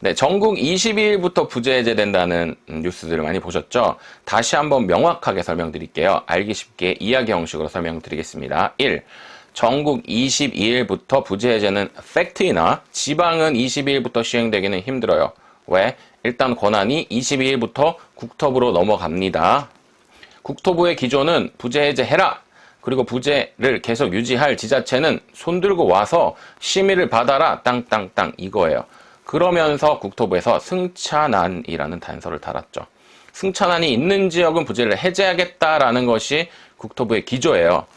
네, 전국 22일부터 부재 해제된다는 뉴스들을 많이 보셨죠? 다시 한번 명확하게 설명드릴게요. 알기 쉽게 이야기 형식으로 설명드리겠습니다. 1. 전국 22일부터 부재 해제는 팩트이나 지방은 22일부터 시행되기는 힘들어요. 왜? 일단 권한이 22일부터 국토부로 넘어갑니다. 국토부의 기조는 부재 해제해라! 그리고 부재를 계속 유지할 지자체는 손들고 와서 심의를 받아라! 땅땅땅 이거예요. 그러면서 국토부에서 승차난이라는 단서를 달았죠. 승차난이 있는 지역은 부재를 해제하겠다라는 것이 국토부의 기조예요.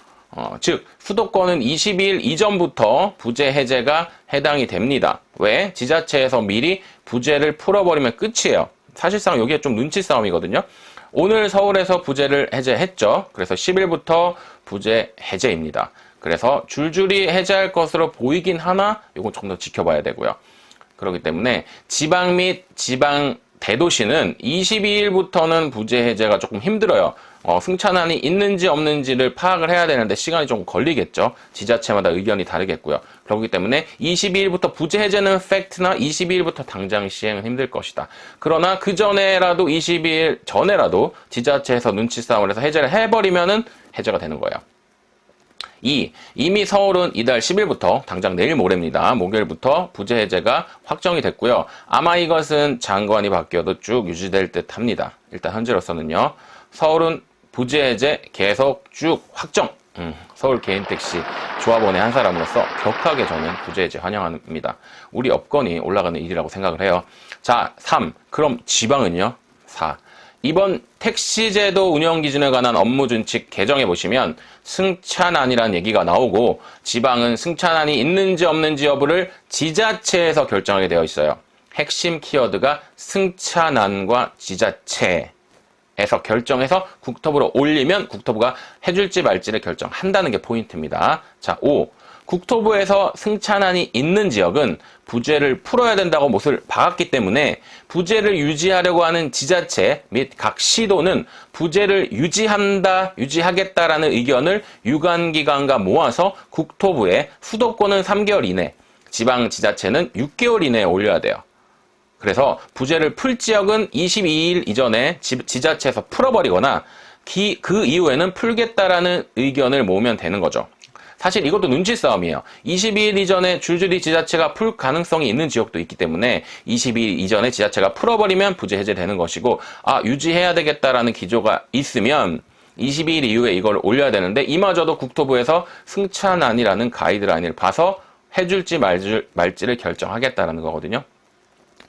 즉 수도권은 22일 이전부터 부재 해제가 해당이 됩니다. 왜? 지자체에서 미리 부재를 풀어버리면 끝이에요. 사실상 여기에 좀 눈치 싸움이거든요. 오늘 서울에서 부재를 해제했죠. 그래서 10일부터 부재 해제입니다. 그래서 줄줄이 해제할 것으로 보이긴 하나 이건 조금 더 지켜봐야 되고요. 그렇기 때문에 지방 및 지방 대도시는 22일부터는 부재 해제가 조금 힘들어요. 승차난이 있는지 없는지를 파악을 해야 되는데 시간이 좀 걸리겠죠. 지자체마다 의견이 다르겠고요. 그렇기 때문에 22일부터 부재 해제는 팩트나 22일부터 당장 시행은 힘들 것이다. 그러나 그 전에라도 22일 전에라도 지자체에서 눈치 싸움을 해서 해제를 해버리면은 해제가 되는 거예요. 2. 이미 서울은 이달 10일부터 당장 내일 모레입니다. 목요일부터 부재 해제가 확정이 됐고요. 아마 이것은 장관이 바뀌어도 쭉 유지될 듯 합니다. 일단 현재로서는요. 서울은 부재 해제 계속 쭉 확정. 서울 개인택시 조합원의 한 사람으로서 격하게 저는 부재 해제 환영합니다. 우리 업권이 올라가는 일이라고 생각을 해요. 자, 3. 그럼 지방은요? 4. 이번 택시제도 운영 기준에 관한 업무 준칙 개정해 보시면 승차난이라는 얘기가 나오고 지방은 승차난이 있는지 없는지 여부를 지자체에서 결정하게 되어 있어요. 핵심 키워드가 승차난과 지자체에서 결정해서 국토부로 올리면 국토부가 해줄지 말지를 결정한다는 게 포인트입니다. 자, 5. 국토부에서 승차난이 있는 지역은 부재를 풀어야 된다고 못을 박았기 때문에 부재를 유지하려고 하는 지자체 및 각 시도는 부재를 유지하겠다라는 의견을 유관기관과 모아서 국토부에 수도권은 3개월 이내, 지방지자체는 6개월 이내에 올려야 돼요. 그래서 부재를 풀 지역은 22일 이전에 지자체에서 풀어버리거나 그 이후에는 풀겠다라는 의견을 모으면 되는 거죠. 사실 이것도 눈치 싸움이에요. 22일 이전에 줄줄이 지자체가 풀 가능성이 있는 지역도 있기 때문에 22일 이전에 지자체가 풀어버리면 부재 해제되는 것이고 유지해야 되겠다라는 기조가 있으면 22일 이후에 이걸 올려야 되는데 이마저도 국토부에서 승차난이라는 가이드라인을 봐서 해줄지 말지를 결정하겠다라는 거거든요.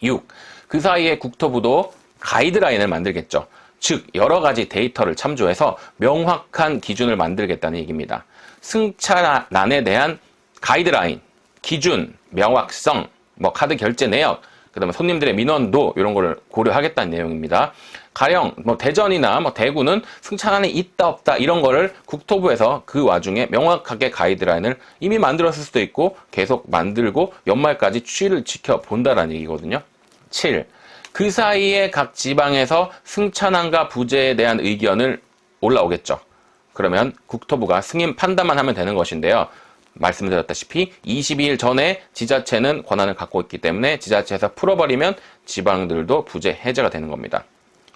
6. 그 사이에 국토부도 가이드라인을 만들겠죠. 즉 여러 가지 데이터를 참조해서 명확한 기준을 만들겠다는 얘기입니다. 승차난에 대한 가이드라인, 기준, 명확성, 카드 결제 내역, 그 다음에 손님들의 민원도 이런 거를 고려하겠다는 내용입니다. 가령 대전이나 대구는 승차난이 있다 없다 이런 거를 국토부에서 그 와중에 명확하게 가이드라인을 이미 만들었을 수도 있고 계속 만들고 연말까지 추이를 지켜본다라는 얘기거든요. 7. 그 사이에 각 지방에서 승차난과 부재에 대한 의견을 올라오겠죠. 그러면 국토부가 승인 판단만 하면 되는 것인데요. 말씀드렸다시피 22일 전에 지자체는 권한을 갖고 있기 때문에 지자체에서 풀어버리면 지방들도 부재 해제가 되는 겁니다.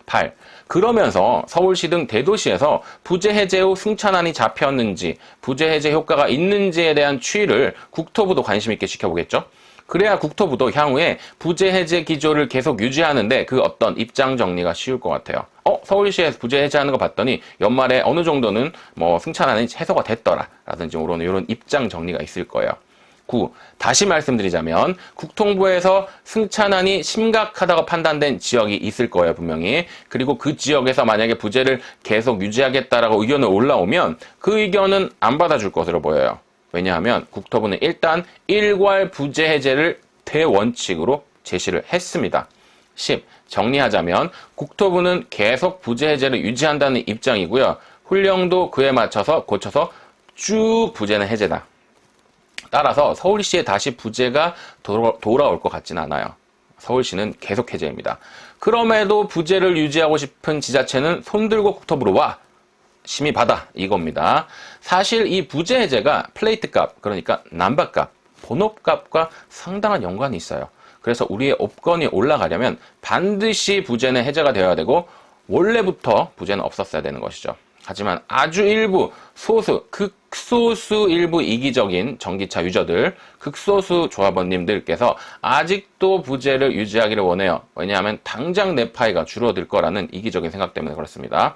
8. 그러면서 서울시 등 대도시에서 부재 해제 후 승차난이 잡혔는지 부재 해제 효과가 있는지에 대한 추이를 국토부도 관심 있게 지켜보겠죠. 그래야 국토부도 향후에 부재 해제 기조를 계속 유지하는데 그 어떤 입장 정리가 쉬울 것 같아요. 서울시에서 부재 해제하는 거 봤더니 연말에 어느 정도는 승차난이 해소가 됐더라 라든지 이런 입장 정리가 있을 거예요. 9. 다시 말씀드리자면 국토부에서 승차난이 심각하다고 판단된 지역이 있을 거예요, 분명히. 그리고 그 지역에서 만약에 부재를 계속 유지하겠다라고 의견을 올라오면 그 의견은 안 받아줄 것으로 보여요. 왜냐하면 국토부는 일단 일괄 부재 해제를 대원칙으로 제시를 했습니다. 10. 정리하자면 국토부는 계속 부재 해제를 유지한다는 입장이고요. 훈령도 그에 맞춰서 고쳐서 쭉 부재는 해제다. 따라서 서울시에 다시 부재가 돌아올 것 같지는 않아요. 서울시는 계속 해제입니다. 그럼에도 부재를 유지하고 싶은 지자체는 손들고 국토부로 와. 심의 받아 이겁니다. 사실 이 부재 해제가 플레이트 값, 그러니까 남바 값, 번호값과 상당한 연관이 있어요. 그래서 우리의 업권이 올라가려면 반드시 부재는 해제가 되어야 되고 원래부터 부재는 없었어야 되는 것이죠. 하지만 아주 일부, 소수, 극소수 일부 이기적인 전기차 유저들, 극소수 조합원님들께서 아직도 부재를 유지하기를 원해요. 왜냐하면 당장 내 파이가 줄어들 거라는 이기적인 생각 때문에 그렇습니다.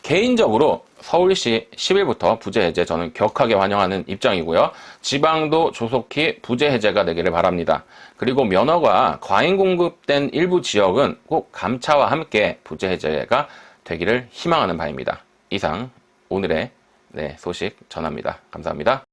개인적으로 서울시 10일부터 부재 해제 저는 격하게 환영하는 입장이고요. 지방도 조속히 부재 해제가 되기를 바랍니다. 그리고 면허가 과잉 공급된 일부 지역은 꼭 감차와 함께 부재 해제가 되기를 희망하는 바입니다. 이상 오늘의 소식 전합니다. 감사합니다.